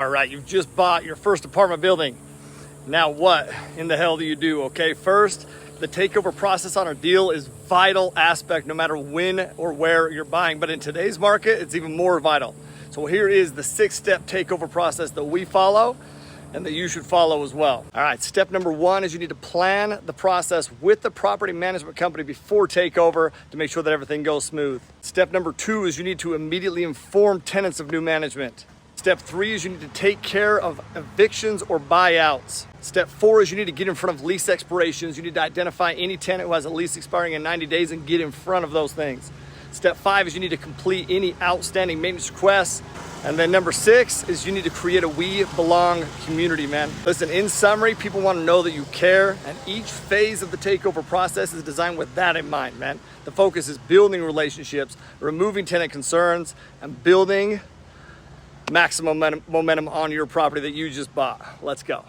All right, you've just bought your first apartment building. Now what in the hell do you do? Okay, first, the takeover process on our deal is vital aspect no matter when or where you're buying. But in today's market, it's even more vital. So here is the 6-step takeover process that we follow and that you should follow as well. All right, step number 1 is you need to plan the process with the property management company before takeover to make sure that everything goes smooth. Step number 2 is you need to immediately inform tenants of new management. Step 3 is you need to take care of evictions or buyouts. Step 4 is you need to get in front of lease expirations. You need to identify any tenant who has a lease expiring in 90 days and get in front of those things. Step 5 is you need to complete any outstanding maintenance requests. And then number 6 is you need to create a We Belong community, man. Listen, in summary, people want to know that you care, and each phase of the takeover process is designed with that in mind, man. The focus is building relationships, removing tenant concerns, and building maximum momentum on your property that you just bought. Let's go.